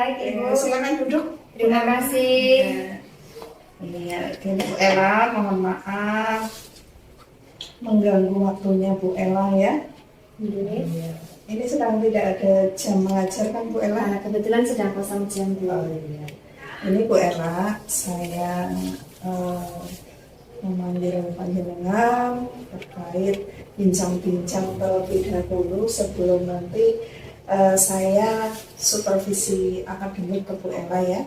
Baik, Ibu. Silakan duduk. Terima kasih. Iya, ini Bu Ella, mohon maaf mengganggu waktunya Bu Ella ya. Iya. Ini sedang tidak ada jam mengajar kan Bu Ella? Kebetulan sedang kosong jam, Bu. Iya. Ini Bu Ella, saya memanggil panjenengan terkait bincang-bincang terlebih dahulu sebelum nanti saya supervisi akademik ke Bu Ella ya.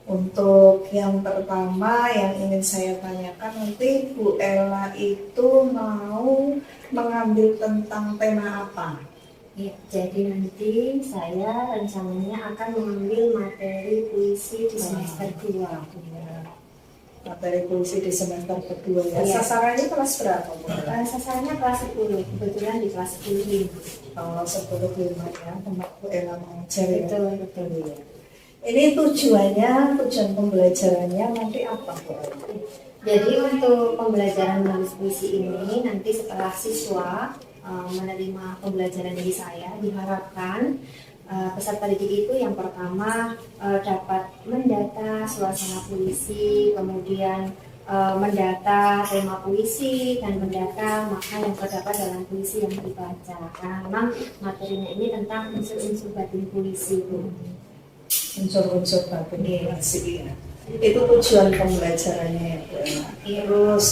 Untuk yang pertama yang ingin saya tanyakan, nanti Bu Ella itu mau mengambil tentang tema apa? Ya, jadi nanti saya rencananya akan mengambil materi puisi di semester 2. Materi puisi di semester kedua ya. Iya. Sasarannya kelas berapa Bu Ella? Sasarannya kelas 10, kebetulan di kelas 10 ini. Kalau 10 ya, tempat Bu Ella mengajar ya. Betul. Ya. Ini tujuan pembelajarannya nanti apa Bu Ella? Jadi untuk pembelajaran menulis puisi ini nanti setelah siswa menerima pembelajaran dari saya, diharapkan peserta didik itu yang pertama dapat mendata suasana puisi, kemudian mendata tema puisi, dan mendata makna yang terdapat dalam puisi yang dibaca. Karena memang materinya ini tentang unsur-unsur batin puisi. Unsur-unsur batin puisi ya. Itu tujuan pembelajarannya ya Bu Ella. Terus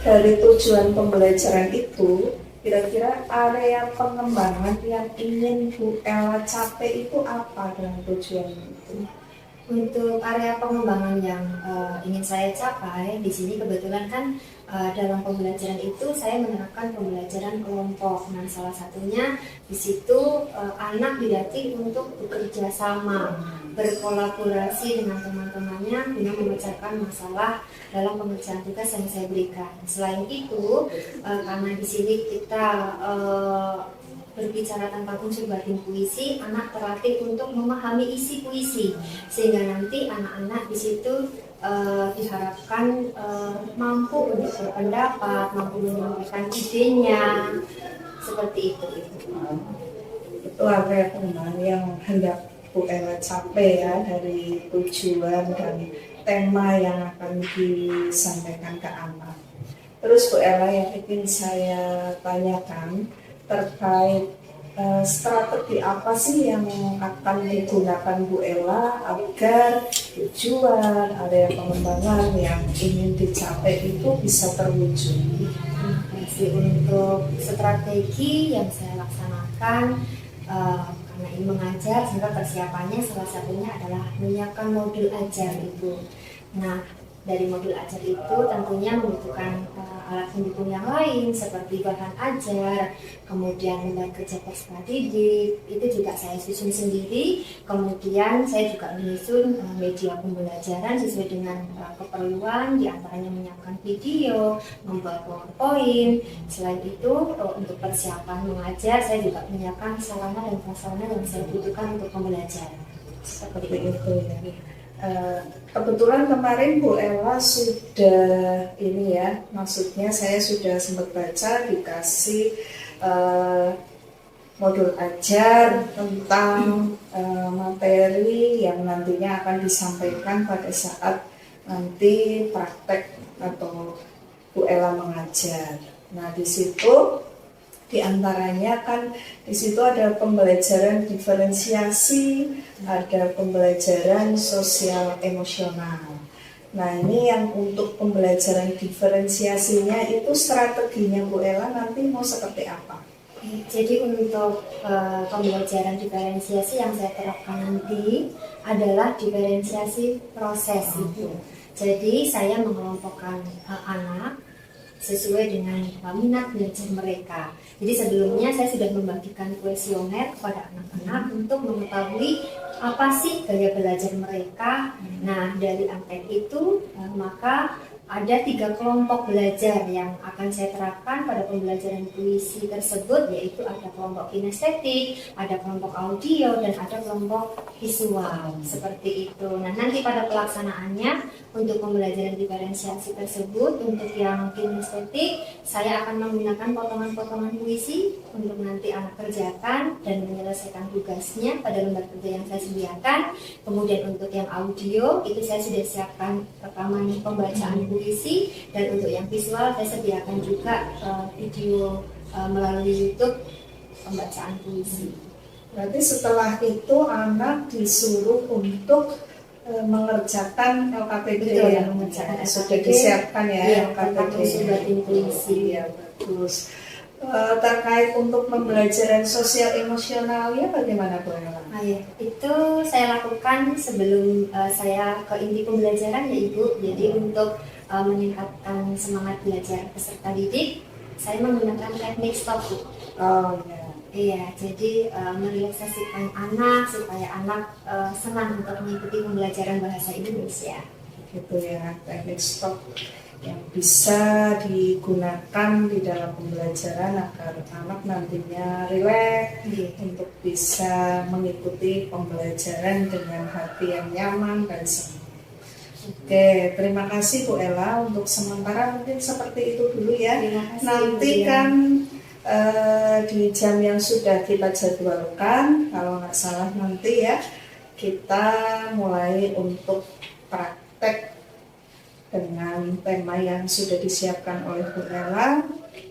dari tujuan pembelajaran itu, kira-kira area pengembangan yang ingin Bu Ella capai itu apa dengan tujuan itu? Untuk area pengembangan yang ingin saya capai di sini kebetulan kan dalam pembelajaran itu saya menerapkan pembelajaran kelompok. Nah, salah satunya di situ anak dilatih untuk bekerja sama, berkolaborasi dengan teman-temannya guna memecahkan masalah dalam pengerjaan tugas yang saya berikan. Selain itu, karena di sini kita berbicara tentang unsur batin puisi, anak terlatih untuk memahami isi puisi, sehingga nanti anak-anak di situ diharapkan mampu untuk berpendapat, mampu menyampaikan idenya, seperti itu. Itu area pengembangan yang hendak Bu Ella capai ya, dari tujuan dan tema yang akan disampaikan ke anak. Terus Bu Ella yang ingin saya tanyakan terkait strategi apa sih yang akan digunakan Bu Ella agar tujuan area pengembangan yang ingin dicapai itu bisa terwujud? Untuk strategi yang saya laksanakan karena ini mengajar, sehingga persiapannya salah satunya adalah menyiapkan modul ajar itu. Nah, dari modul ajar itu tentunya membutuhkan alat pendukung yang lain seperti bahan ajar, kemudian lembar kerja peserta didik, itu juga saya susun sendiri. Kemudian saya juga menyusun media pembelajaran sesuai dengan keperluan, diantaranya menyiapkan video, membuat PowerPoint. Selain itu, untuk persiapan mengajar, saya juga menyiapkan sarana dan prasarana yang saya butuhkan untuk pembelajaran. Seperti itu ya. Kebetulan kemarin Bu Ella sudah ini ya, maksudnya saya sudah sempat baca dikasih modul ajar tentang materi yang nantinya akan disampaikan pada saat nanti praktek atau Bu Ella mengajar. Nah, di situ diantaranya kan di situ ada pembelajaran diferensiasi, ada pembelajaran sosial emosional. Nah, ini yang untuk pembelajaran diferensiasinya itu strateginya Bu Ella nanti mau seperti apa? Jadi untuk pembelajaran diferensiasi yang saya terapkan nanti adalah diferensiasi proses itu. Jadi saya mengelompokkan anak sesuai dengan minat belajar mereka. Jadi sebelumnya saya sudah membagikan kuesioner kepada anak-anak untuk mengetahui apa sih gaya belajar mereka. Nah, dari angket itu maka ada 3 kelompok belajar yang akan saya terapkan pada pembelajaran puisi tersebut, yaitu ada kelompok kinestetik, ada kelompok audio, dan ada kelompok visual, seperti itu. Nah, nanti pada pelaksanaannya untuk pembelajaran diferensiasi tersebut, untuk yang kinestetik, saya akan menggunakan potongan-potongan puisi untuk nanti anak kerjakan dan menyelesaikan tugasnya pada lembar kerja yang saya sediakan. Kemudian untuk yang audio, itu saya sudah siapkan rekaman pembacaan puisi, dan untuk yang visual saya sediakan juga video melalui YouTube pembacaan puisi. Berarti setelah itu anak disuruh untuk mengerjakan LKPD. Betul, yang mengerjakan sudah LKPD. disiapkan ya, Iya, LKPD. tentang unsur batin puisi. Iya, bagus. Terkait untuk pembelajaran sosial emosionalnya bagaimana Bu Ella? Nah, ya, itu saya lakukan sebelum saya ke inti pembelajaran ya Ibu. Jadi untuk meningkatkan semangat belajar peserta didik, saya menggunakan teknik stop. Oh ya. Iya, jadi merelaksasikan anak supaya anak senang untuk mengikuti pembelajaran bahasa Indonesia. Gitu ya, teknik stop yang bisa digunakan di dalam pembelajaran agar anak nantinya rileks untuk bisa mengikuti pembelajaran dengan hati yang nyaman dan senang. Oke, terima kasih Bu Ella. Untuk sementara mungkin seperti itu dulu ya. Terima kasih, Nanti Bu Dian. kan di jam yang sudah kita jadwalkan, kalau nggak salah nanti ya, kita mulai untuk praktek dengan tema yang sudah disiapkan oleh Bu Ella.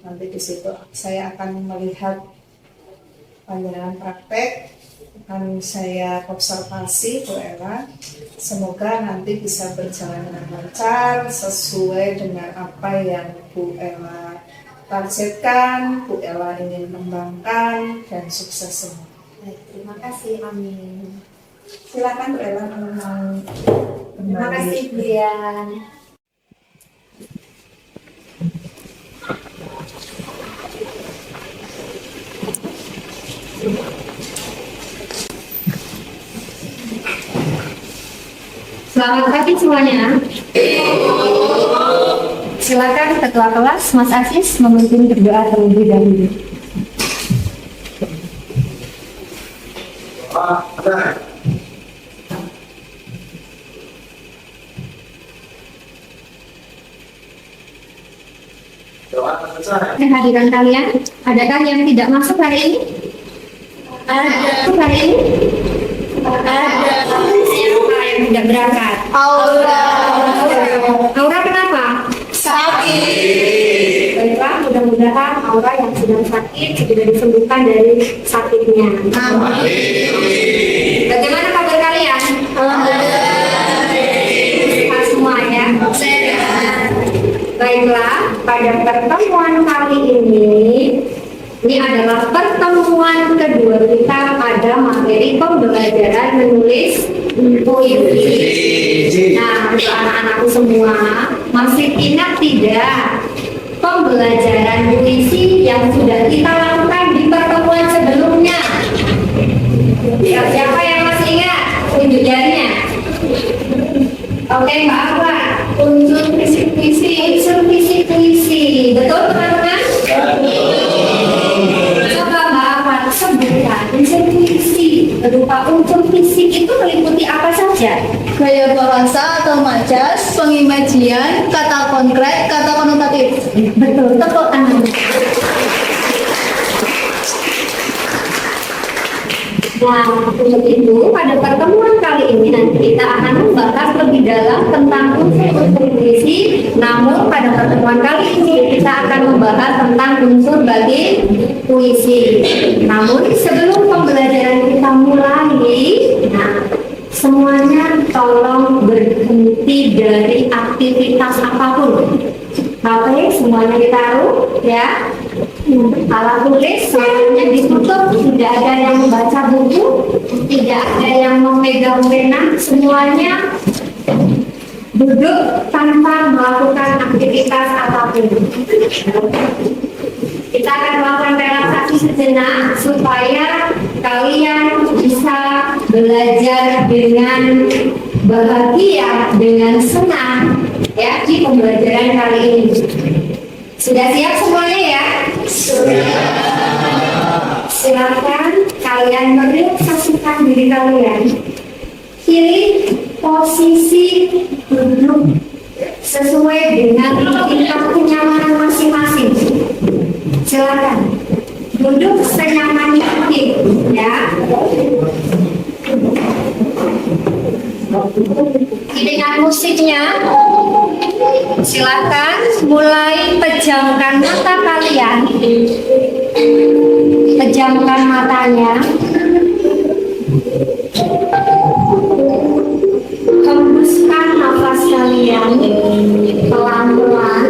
Nanti di situ saya akan melihat panjenengan praktek, akan saya observasi Bu Ella. Semoga nanti bisa berjalan dengan lancar sesuai dengan apa yang Bu Ella targetkan, Bu Ella ingin kembangkan, dan sukses semua. Baik, terima kasih, amin. Silakan Bu Ella kalau mau Terima kembali. kasih, Bu Dian. Selamat pagi semuanya. Silakan Ketua Kelas Mas Aziz memimpin berdoa terlebih dahulu. Kehadiran kalian, adakah yang tidak masuk hari ini? Ada. Hari ini? Ada. Siapa yang tidak berangkat? Aura Aura kenapa? sakit. Baiklah, mudah-mudahan Aura yang sedang sakit segera disembuhkan dari sakitnya. Bagaimana kabar kalian? Sehat semua ya? Baiklah, pada pertemuan kali ini adalah pertemuan kedua kita pada materi pembelajaran menulis puisi. Nah, untuk anak-anakku semua, masih ingat tidak pembelajaran puisi yang sudah kita lakukan di pertemuan sebelumnya? Siapa yang masih ingat? Tunjuk jarinya. Oke, Mbak Aura. Unsur puisi-puisi. Unsur puisi-puisi. Betul, teman-teman? Coba Mbak Aura sebutkan unsur puisi. Berupa unsur fisik itu meliputi apa saja? Gaya bahasa atau majas, pengimajian, kata konkret, kata konotatif. Betul, tepuk tangan. Nah, untuk itu pada pertemuan kali ini nanti kita akan membahas lebih dalam tentang unsur-unsur puisi. Namun pada pertemuan kali ini kita akan membahas tentang unsur bagi puisi. Namun sebelum pembelajaran kita mulai, nah semuanya tolong berhenti dari aktivitas apapun. HP semuanya ditaruh ya. Alat tulis semuanya ditutup, tidak ada yang membaca buku, tidak ada yang memegang pena, semuanya duduk tanpa melakukan aktivitas apapun. Kita akan melakukan relaksasi sejenak supaya kalian bisa belajar dengan bahagia, dengan senang, ya di pembelajaran kali ini. Sudah siap semuanya ya? Silakan kalian merelaksasikan diri kalian. Pilih posisi duduk sesuai dengan tingkat kenyamanan masing-masing. Silakan duduk senyaman mungkin ya. Dengan musiknya, silakan mulai pejamkan mata kalian. Pejamkan matanya. Hembuskan nafas kalian pelan-pelan.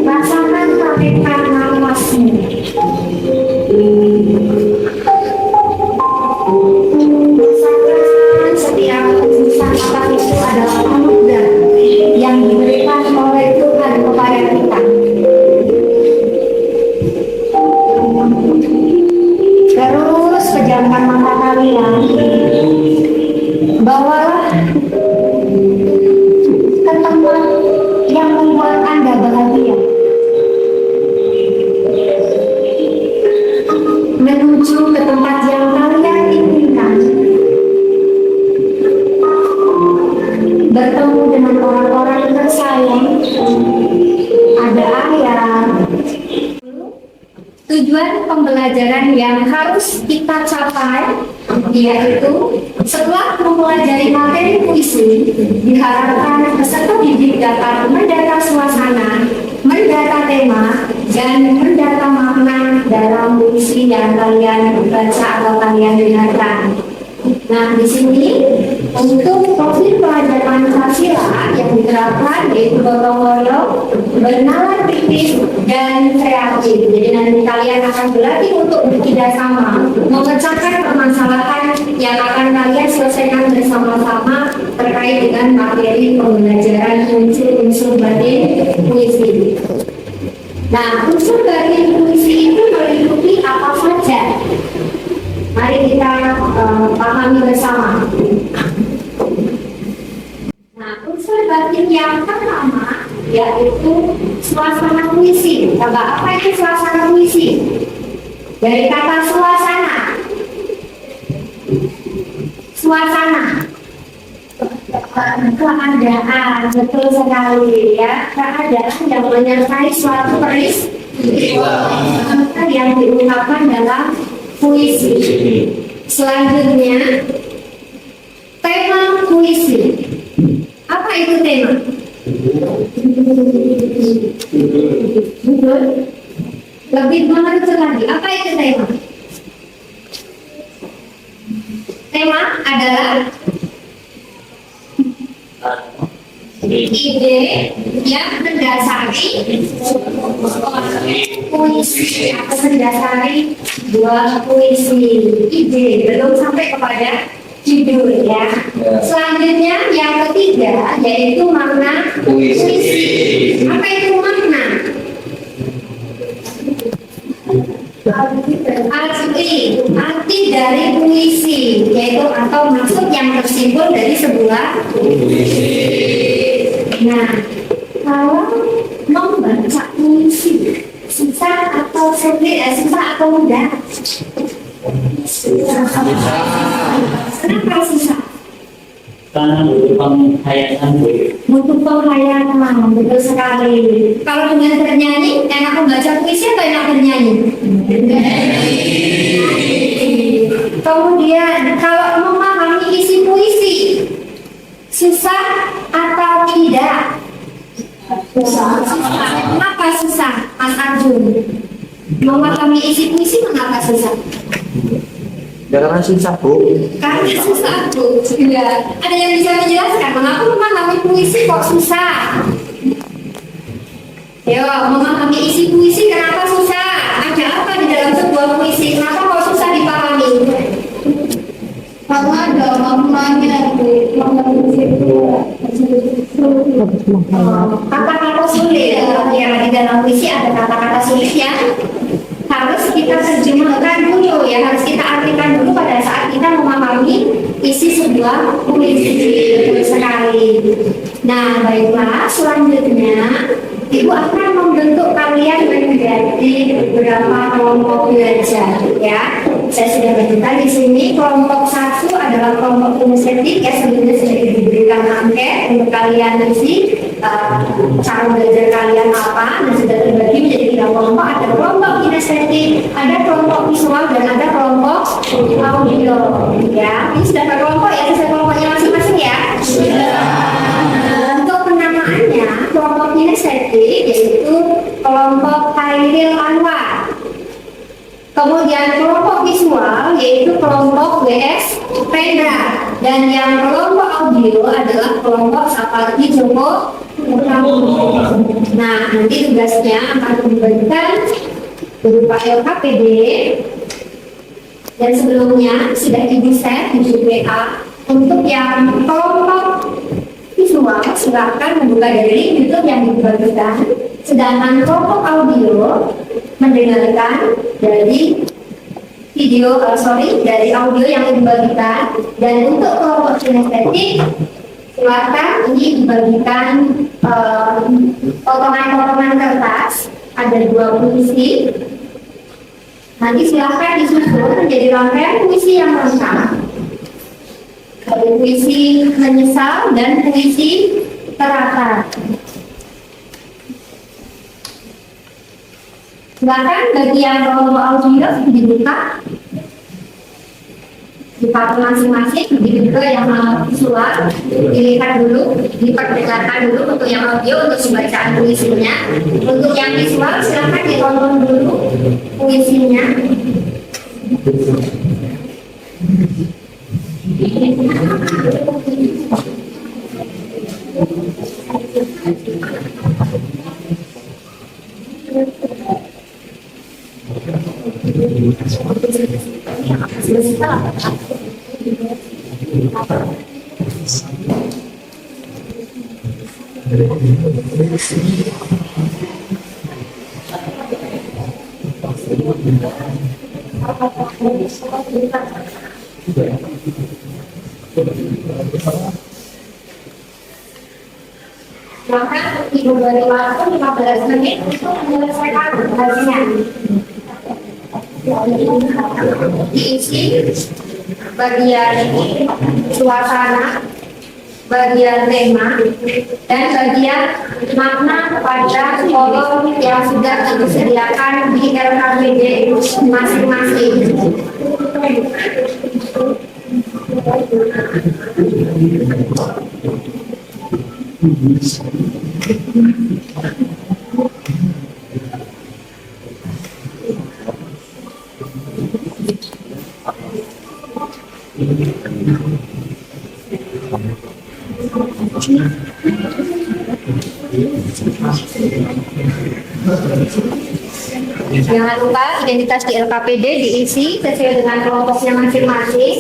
Rasakan tarikan nafasnya. Rasakan setiap hembusan nafas itu adalah anugerah yang diberikan oleh Tuhan kepada kita. Terus pejamkan mata kalian. Bawalah ke tempat yang membuat Anda bahagia. Menuju ke tempat yang kalian inginkan. Bertemu dengan orang-orang tersayang. Ada ayah. Tujuan pembelajaran yang harus kita capai yaitu setelah mempelajari materi puisi, diharapkan peserta didik dapat mendata suasana, mendata tema, dan mendata makna dalam puisi yang kalian baca atau kalian dengarkan. Nah, di sini untuk profil pelajar Pancasila yang diterapkan yaitu gotong royong, bernalar kritis, dan kreatif. Jadi nanti kalian akan berlatih untuk bekerja sama, memecahkan permasalahan yang akan kalian selesaikan bersama-sama terkait dengan materi pembelajaran unsur-unsur batin puisi. Nah, unsur batin puisi itu meliputi apa saja? Mari kita pahami bersama. Nah, unsur batin yang pertama yaitu suasana puisi. Apa itu suasana puisi? Dari kata suasana. Suasana. Keadaan, betul sekali ya. Keadaan yang menyertai suatu peristiwa yang diungkapkan dalam puisi. Selanjutnya, tema puisi. Apa itu tema? Betul. Lebih mengerucut lagi. Apa itu tema? Tema adalah ide yang mendasari puisi atau mendasari dua puisi. Ide belum sampai kepada judul ya. Selanjutnya yang ketiga yaitu makna puisi. Apa itu makna? Arti dari puisi yaitu atau maksud yang tersimpul dari sebuah puisi. Nah, kalau membaca puisi susah atau sulit? Susah atau mudah? Kenapa susah? Karena butuh penghayatan. Butuh penghayatan, betul sekali. Kalau dengan bernyanyi, enak membaca puisi atau enak bernyanyi? Kemudian kalau memahami isi puisi, susah atau tidak? Susah. Kenapa susah, Mas Arjun? Memahami isi puisi mengapa susah? Karena susah, Bu. Karena susah, Bu. Ya. Ada yang bisa menjelaskan mengapa memahami puisi kok susah? Yo, memahami isi puisi kenapa susah? Ada apa di dalam sebuah puisi? Kenapa kok susah dipahami? Karena ada maknanya, Bu. Kata-kata sulit ya, di dalam puisi ada kata-kata sulit yang harus kita terjemahkan dulu ya, harus kita artikan dulu pada saat kita memahami isi sebuah sebuah puisi. Betul sekali. Nah, baiklah, selanjutnya Ibu akan membentuk kalian menjadi beberapa kelompok belajar, ya. Saya sudah bentukkan di sini. Kelompok satu adalah kelompok kinestetik, ya, sebelumnya sudah diberikan angket untuk kalian isi cara belajar kalian apa. Nah, sudah terbagi menjadi 3 kelompok. Ada kelompok kinestetik, ada kelompok visual, dan ada kelompok audio, ya. Ini sudah berkelompok ya, sesuai kelompoknya masing-masing ya. Untuk penamaannya, kelompok kinestetik yaitu kelompok Khairil Anwar. Kemudian kelompok visual yaitu kelompok WS Rendra, dan yang kelompok audio adalah kelompok Sapardi Joko Utama. Nah, nanti tugasnya akan diberikan berupa LKPD, dan sebelumnya sudah di-set di grup WA. Untuk yang kelompok visual silakan membuka dari YouTube yang dibagikan, sedangkan kelompok audio mendengarkan dari dari audio yang dibagikan. Dan untuk kelompok kinestetik silakan ini dibagikan potongan-potongan kertas, ada 2 puisi. Nanti silakan disusun menjadi rangkaian puisi yang lengkap. Ada puisi menyesal dan puisi teratar. Silakan bagi yang kelompok audio dibuka di part masing-masing, begitu juga yang visual dilihat dulu, diperdengarkan dulu untuk yang audio untuk pembacaan puisinya. Untuk yang visual silakan ditonton dulu puisinya. Maka Ibu beri waktu 15 menit untuk menyelesaikan tugasnya. Diisi bagian suasana, bagian tema, dan bagian makna pada kolom yang sudah disediakan di LKPD masing-masing. Jangan lupa identitas di LKPD diisi sesuai dengan kelompoknya masing-masing.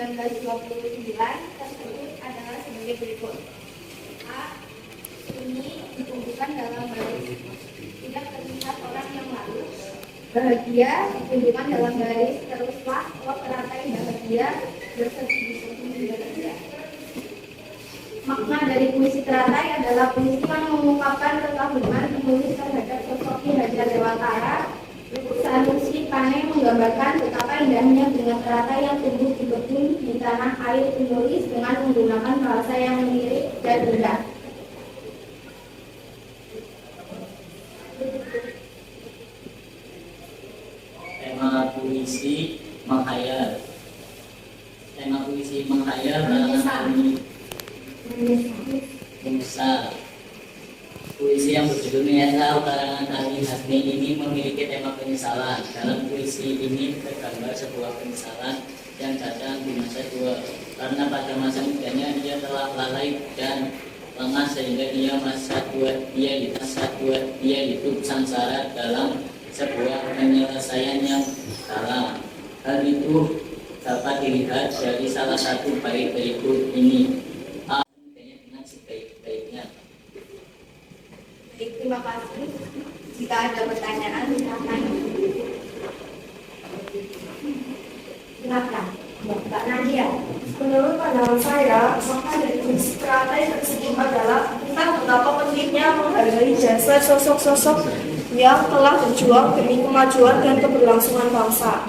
1929 tersebut adalah sebagai berikut. A. Ini ditunjukkan dalam baris tidak terlihat orang yang lalu. Bahagia ditunjukkan dalam baris teruslah kalau teratai bahagia bersedih-sedih bahagia. Makna dari puisi teratai adalah puisi yang mengungkapkan kekaguman penulis terhadap sosok Ki Hajar Dewantara. Sanusi Pane menggambarkan betapa indahnya bunga teratai yang tumbuh di kebun di tanah air penulis dengan menggunakan bahasa yang mirip dan indah. Tema puisi menghayal. Tema puisi menghayal dalam ini menyesal. Puisi yang berjudul Menyesal karangan Ali Hasmi ini memiliki tema penyesalan. Dalam puisi ini tergambar sebuah penyesalan yang datang di masa tua, karena pada masa mudanya dia telah lalai dan lemah sehingga masa tua dia hidup sangsara dalam sebuah penyelesaian yang salah. Hal itu dapat dilihat dari salah satu bait berikut ini. Dengan sebaik-baiknya. Terima kasih. Jika ada pertanyaan, silakan. Silakan, Mbak Nadia. Menurut pandangan saya, maka dari fungsi teratai tersebut adalah tentang betapa pentingnya menghargai jasa sosok-sosok yang telah berjuang demi kemajuan dan keberlangsungan bangsa.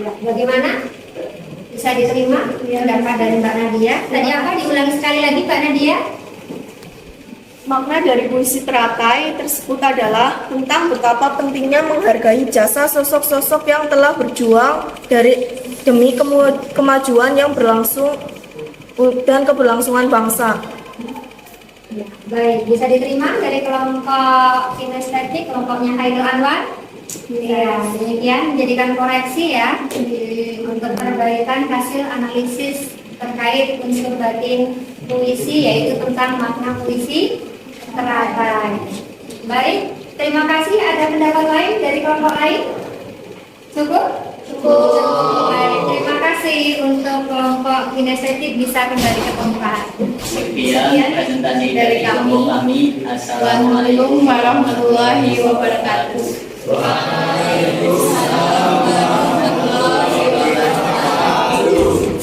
Ya, bagaimana? Bisa diterima pendapat dari Mbak Nadia? Tadi apa? Diulangi sekali lagi, Mbak Nadia. Makna dari puisi teratai tersebut adalah tentang betapa pentingnya menghargai jasa sosok-sosok yang telah berjuang demi kemajuan yang berlangsung dan keberlangsungan bangsa. Ya, baik, bisa diterima dari kelompok kinestetik, kelompoknya Haidul Anwar. Ya, demikian menjadikan koreksi ya untuk perbaikan hasil analisis terkait unsur batin puisi, yaitu tentang makna puisi teratai. Baik, terima kasih. Ada pendapat lain dari kelompok lain? Cukup? Cukup. Baik, terima kasih untuk kelompok kinestetik bisa kembali ke tempat. Sekian presentasi dari kelompok kami. Assalamualaikum warahmatullahi wabarakatuh.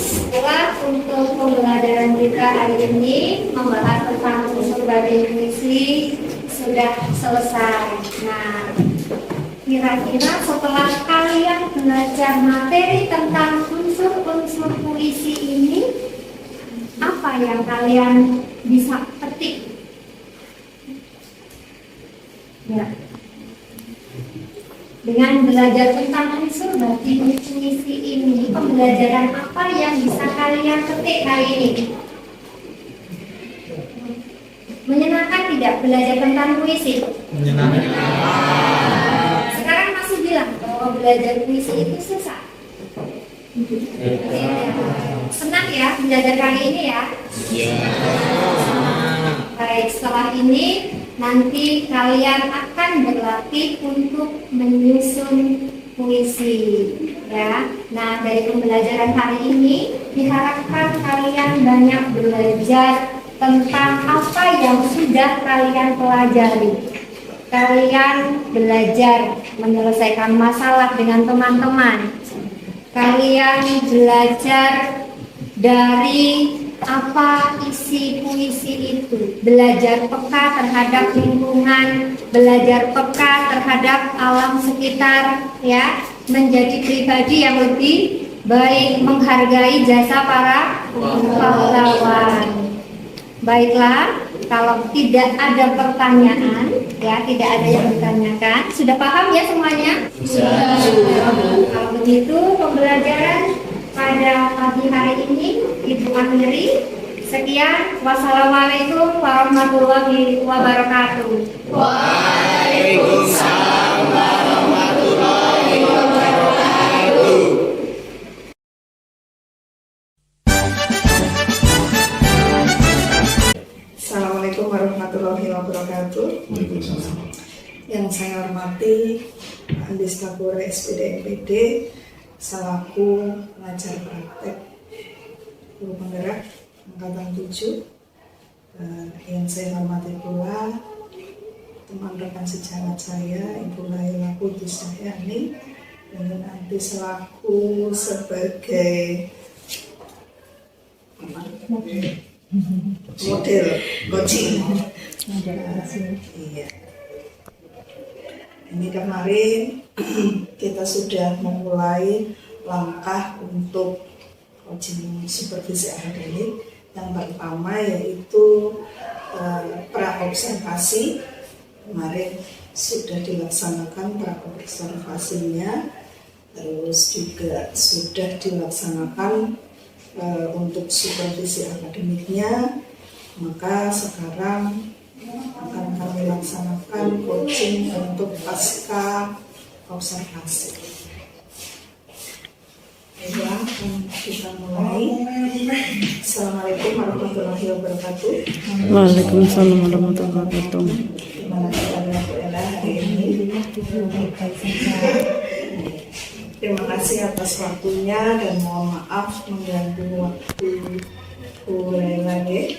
Setelah untuk pembelajaran kita hari ini membahas tentang unsur batin puisi sudah selesai. Nah, kira-kira setelah kalian belajar materi tentang unsur-unsur puisi ini, apa yang kalian bisa petik? Ya. Dengan belajar tentang unsur batin puisi ini, pembelajaran apa yang bisa kalian petik hari ini? Menyenangkan tidak belajar tentang puisi? Menyenangkan. Sekarang masih bilang bahwa belajar puisi itu susah. Senang ya belajar kali ini ya? Baik, setelah ini nanti kalian akan berlatih untuk menyusun puisi ya. Nah, dari pembelajaran hari ini diharapkan kalian banyak belajar tentang apa yang sudah kalian pelajari. Kalian belajar menyelesaikan masalah dengan teman-teman. Kalian belajar dari apa isi puisi itu, belajar peka terhadap lingkungan, belajar peka terhadap alam sekitar ya, menjadi pribadi yang lebih baik, menghargai jasa para pahlawan. Baiklah, kalau tidak ada pertanyaan ya, tidak ada yang ditanyakan, sudah paham ya semuanya? Sudah. Kalau begitu pembelajaran pada pagi hari ini Ibu akhiri. Sekian, wassalamualaikum warahmatullahi wabarakatuh. Waalaikumsalam warahmatullahi wabarakatuh. Assalamualaikum warahmatullahi wabarakatuh. Yang saya hormati Andis Kapolres SPD MPD selaku pengajar praktek guru penggerak angkatan 7. Yang saya hormati pula teman rekan sejawat saya Ibu Laila Kudus Dahyani, dan nanti selaku sebagai model coaching. Iya. Ini kemarin kita sudah memulai langkah untuk coaching supervisi akademik. Yang pertama yaitu pra-observasi. Kemarin sudah dilaksanakan pra-observasinya, terus juga sudah dilaksanakan untuk supervisi akademiknya. Maka sekarang akan kami laksanakan coaching untuk pasca observasi. Baiklah, kita mulai. Assalamualaikum warahmatullahi wabarakatuh. Waalaikumsalam warahmatullahi wabarakatuh. Gimana keadaan Bu Ella hari ini? Terima kasih atas waktunya dan mohon maaf mengganggu waktu Bu Ella ya.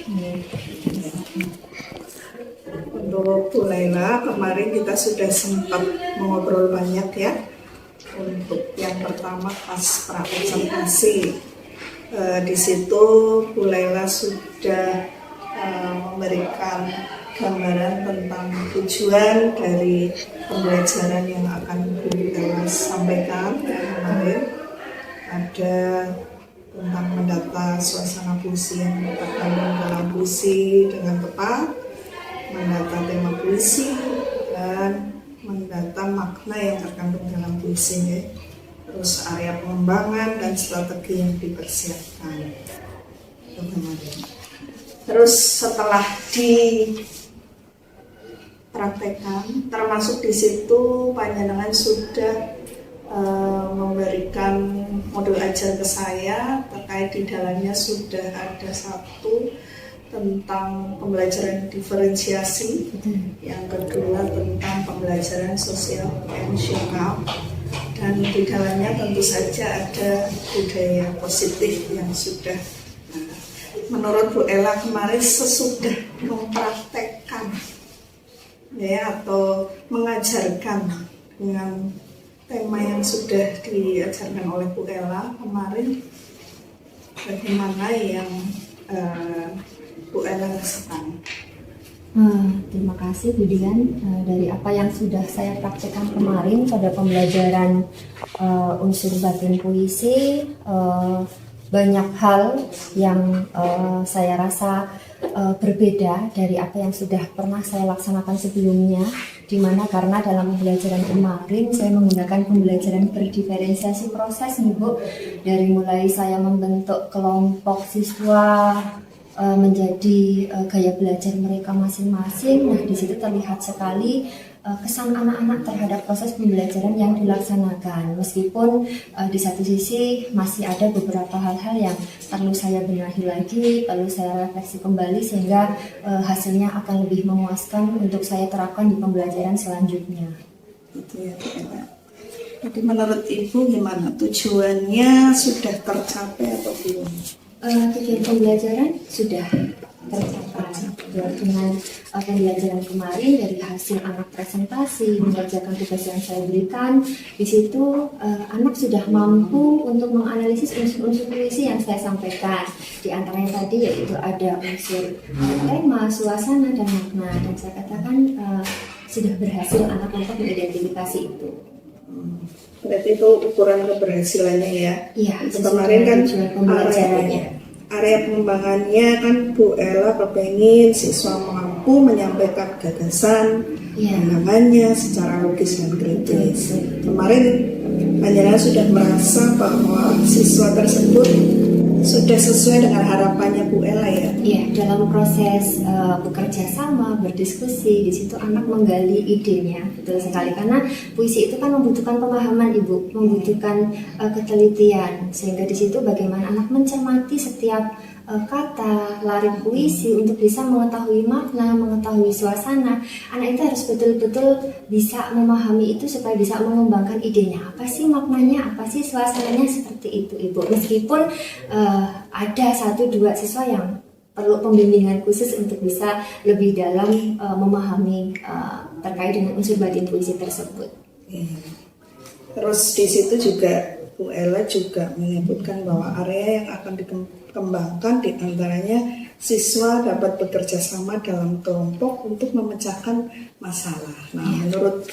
Untuk Bu Laila, kemarin kita sudah sempat mengobrol banyak ya Untuk yang pertama pas praobservasi, di situ Bu Laila sudah memberikan gambaran tentang tujuan dari pembelajaran yang akan Bu Laila sampaikan kemarin. Ada tentang mendata suasana puisi yang terkandung dalam puisi dengan tepat, mendata tema puisi, dan mendata makna yang terkandung dalam puisi, ya. Terus area pengembangan dan strategi yang dipersiapkan. Terus setelah dipraktekkan, termasuk di situ panjenengan sudah memberikan modul ajar ke saya, terkait di dalamnya sudah ada satu tentang pembelajaran diferensiasi, yang kedua tentang pembelajaran sosial emosional, dan di dalamnya tentu saja ada budaya positif yang sudah menurut Bu Ella kemarin sesudah mempraktekkan, ya, atau mengajarkan dengan tema yang sudah diajarkan oleh Bu Ella kemarin, bagaimana yang Bu Ella rasakan. Terima kasih Bu Dian. Dari apa yang sudah saya praktekkan kemarin pada pembelajaran unsur batin puisi, banyak hal yang saya rasa berbeda dari apa yang sudah pernah saya laksanakan sebelumnya, di mana karena dalam pembelajaran kemarin saya menggunakan pembelajaran berdiferensiasi proses nih Bu, dari mulai saya membentuk kelompok siswa menjadi gaya belajar mereka masing-masing. Nah, di situ terlihat sekali kesan anak-anak terhadap proses pembelajaran yang dilaksanakan. Meskipun di satu sisi masih ada beberapa hal-hal yang perlu saya benahi lagi, perlu saya refleksi kembali, sehingga hasilnya akan lebih memuaskan untuk saya terapkan di pembelajaran selanjutnya. Gitu ya, jadi menurut Ibu gimana? Tujuannya sudah tercapai atau belum? Tujuan pembelajaran sudah tercapai dengan pembelajaran kemarin. Dari hasil anak presentasi mengerjakan tugas yang saya berikan, di situ anak sudah mampu untuk menganalisis unsur-unsur puisi yang saya sampaikan. Di antaranya tadi yaitu ada unsur tema, suasana, dan makna, dan saya katakan sudah berhasil anak untuk mengidentifikasi itu. Berarti itu ukuran keberhasilannya, ya? Iya, kemarin kan area pengembangannya kan Bu Ella kepengen siswa mampu menyampaikan gagasan pandangannya secara logis dan kritis. Kemarin panjenengan sudah merasa bahwa siswa tersebut sudah sesuai dengan harapannya Bu Ella, ya? Iya, dalam proses bekerja sama, berdiskusi, di situ anak menggali idenya, betul sekali. Karena puisi itu kan membutuhkan pemahaman Ibu, membutuhkan ketelitian, sehingga di situ bagaimana anak mencermati setiap kata, larik puisi untuk bisa mengetahui makna, mengetahui suasana. Anak itu harus betul-betul bisa memahami itu supaya bisa mengembangkan idenya. Apa sih maknanya, apa sih suasananya, seperti itu Ibu. Meskipun ada 1-2 siswa yang perlu pembimbingan khusus untuk bisa lebih dalam memahami terkait dengan unsur batin puisi tersebut. Terus di situ juga Bu Ella juga menyebutkan bahwa area yang akan dikembangkan diantaranya siswa dapat bekerja sama dalam kelompok untuk memecahkan masalah. Nah, menurut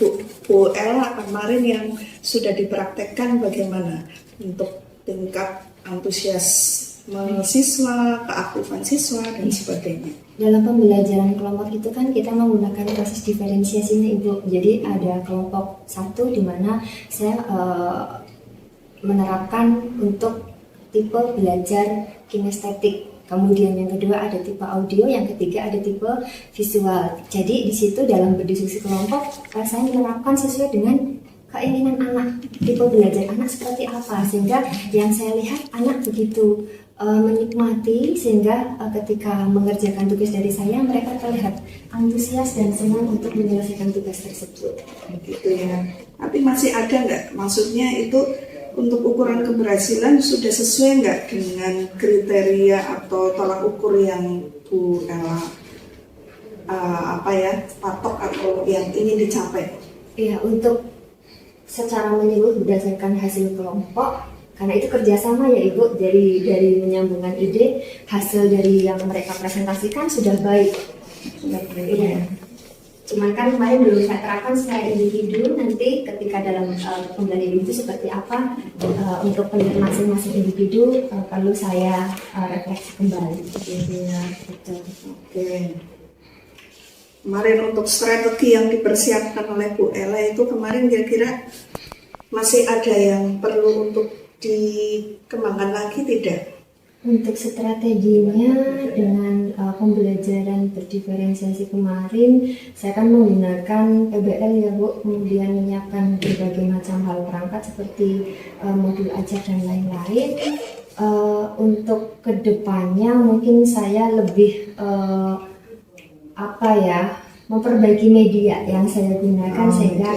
Bu Ella kemarin yang sudah dipraktekkan bagaimana untuk tingkat antusiasme siswa, keaktifan siswa, dan sebagainya? Dalam pembelajaran kelompok itu kan kita menggunakan proses diferensiasinya Ibu. Jadi ada kelompok 1 di mana saya menerapkan untuk tipe belajar kinestetik. Kemudian yang kedua ada tipe audio, yang ketiga ada tipe visual. Jadi di situ dalam berdiskusi kelompok saya menerapkan sesuai dengan keinginan anak, tipe belajar anak seperti apa, sehingga yang saya lihat anak begitu menikmati, sehingga ketika mengerjakan tugas dari saya mereka terlihat antusias dan senang untuk menyelesaikan tugas tersebut. Gitu ya. Tapi masih ada nggak? Maksudnya itu untuk ukuran keberhasilan sudah sesuai nggak dengan kriteria atau tolak ukur yang Bu Ella patok atau yang ingin dicapai? Ya, untuk secara menyeluruh berdasarkan hasil kelompok, karena itu kerjasama ya Ibu, dari menyambungkan ide, hasil dari yang mereka presentasikan sudah baik. Iya. Cuman kan kemarin belum saya terapkan secara individu, nanti ketika dalam pembelajaran individu seperti apa, untuk penilaian masing-masing individu perlu saya refleksi kembali. Ya, betul. Oke. Kemarin untuk strategi yang dipersiapkan oleh Bu Ella itu kemarin kira-kira masih ada yang perlu untuk dikembangkan lagi tidak? Untuk strateginya dengan pembelajaran berdiferensiasi kemarin, saya akan menggunakan PBL ya Bu, kemudian menyiapkan berbagai macam hal perangkat seperti modul ajar dan lain-lain. Untuk kedepannya mungkin saya lebih memperbaiki media yang saya gunakan sehingga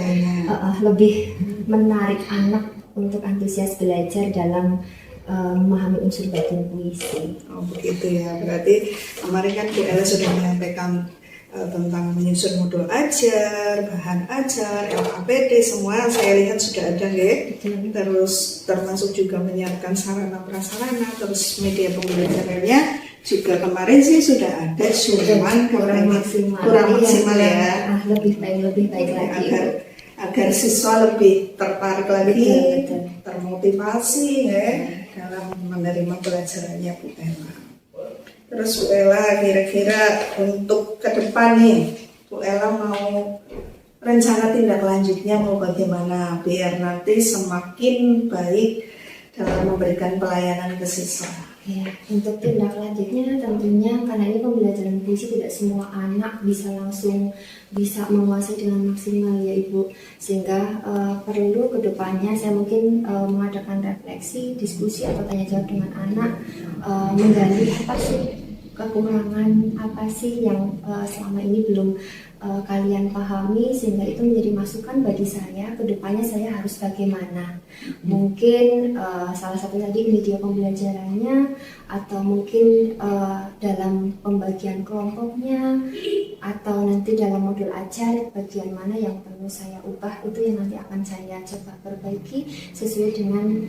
lebih menarik anak untuk antusias belajar dalam memahami unsur bagian puisi. Oh begitu ya, berarti kemarin kan Bu Ella sudah menyampaikan tentang menyusun modul ajar, bahan ajar, LKPD, semua saya lihat sudah ada ya. Terus termasuk juga menyiapkan sarana prasarana, terus media pembelajarannya juga kemarin sih sudah ada, cuman kurang maksimal ya. Lebih baik lagi. Agar siswa lebih tertarik lagi, betul. Termotivasi ya dalam menerima pelajarannya Bu Ella. Terus Bu Ella kira-kira untuk ke depan nih, Bu Ella mau rencana tindak lanjutnya mau bagaimana biar nanti semakin baik dalam memberikan pelayanan ke siswa? Ya, untuk tindak lanjutnya tentunya karena ini pembelajaran puisi tidak semua anak bisa langsung bisa menguasai dengan maksimal ya Ibu, sehingga perlu kedepannya saya mungkin mengadakan refleksi, diskusi atau tanya jawab dengan anak, menggali apa sih kekurangan apa sih yang selama ini belum kalian pahami, sehingga itu menjadi masukan bagi saya kedepannya saya harus bagaimana. Mungkin salah satu tadi media pembelajarannya, atau mungkin dalam pembagian kelompoknya, atau nanti dalam modul ajar bagian mana yang perlu saya ubah, itu yang nanti akan saya coba perbaiki sesuai dengan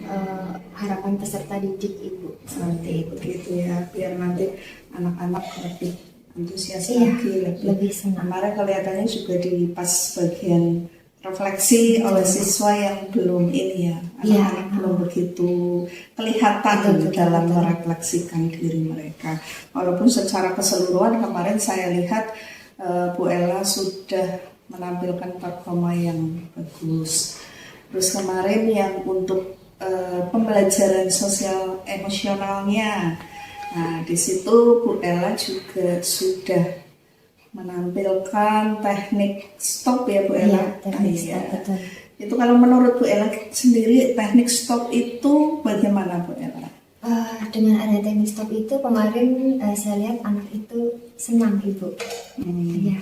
harapan peserta didik Ibu. Seperti itu. Begitu ya, biar nanti anak-anak lebih antusias Iya, lagi, lebih senang. Kemarin kelihatannya juga di pas bagian refleksi oleh siswa yang belum ini ya, anak-anak belum begitu kelihatan dalam merefleksikan diri mereka. Walaupun secara keseluruhan kemarin saya lihat Bu Ella sudah menampilkan performa yang bagus. Terus kemarin yang untuk pembelajaran sosial emosionalnya, nah di situ Bu Ella juga sudah menampilkan teknik stop ya Bu Ella. Iya, teknik stop, betul. Itu kalau menurut Bu Ella sendiri teknik stop itu bagaimana Bu Ella? Dengan ada teknik stop itu kemarin saya lihat anak itu senang Ibu. Ya,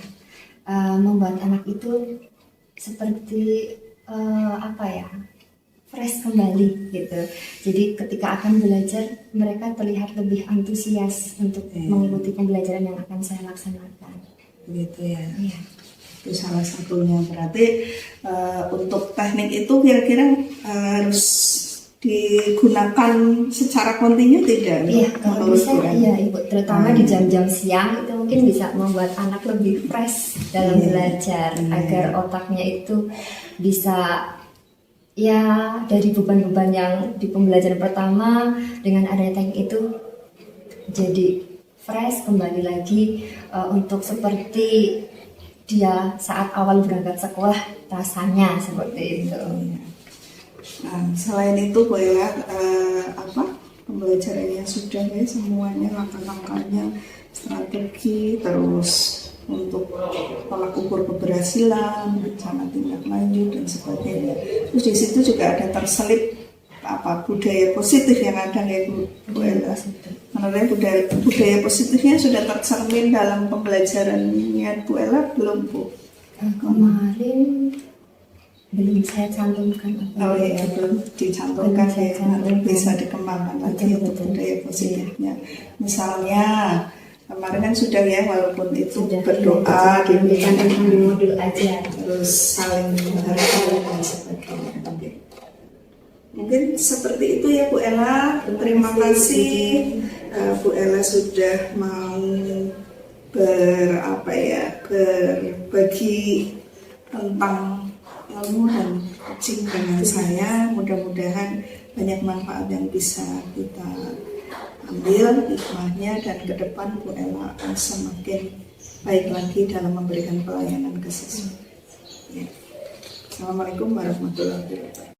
membuat anak itu seperti fresh kembali gitu. Jadi ketika akan belajar mereka terlihat lebih antusias untuk mengikuti pembelajaran yang akan saya laksanakan. Begitu ya. Iya. Itu salah satunya. Berarti untuk teknik itu kira-kira harus digunakan secara kontinu tidak? Iya, kalau bisa iya Ibu, terutama di jam-jam siang itu mungkin bisa membuat anak lebih fresh dalam belajar agar otaknya itu bisa ya dari beban-beban yang di pembelajaran pertama dengan adanya teknik itu jadi fresh kembali lagi untuk seperti dia saat awal berangkat sekolah rasanya seperti itu. Nah, selain itu Bu Ella pembelajarannya sudah ya semuanya, langkah-langkahnya, strategi, terus untuk tolak ukur keberhasilan, rencana tindak lanjut dan sebagainya. Terus di situ juga ada terselip budaya positif yang ada ya Bu Ella. Menurut budaya positifnya sudah tercermin dalam pembelajarannya Bu Ella belum Bu? Kemarin belum saya cantumkan. Belum dicantumkan ya, bisa dikembangkan lagi untuk budaya positifnya. Misalnya kemarin kan sudah ya, walaupun itu berdoa diberikan di modul ajar. harus saling menghargai dan sebagainya. Oke. Mungkin seperti itu ya Bu Ella. Terima kasih Bu Ella sudah mau berbagi tentang ilmu dan coaching dengan saya. Mudah-mudahan banyak manfaat yang bisa kita ambil hikmahnya, dan ke depan Bu Ella akan semakin baik lagi dalam memberikan pelayanan ke siswa. Ya. Assalamualaikum warahmatullahi wabarakatuh.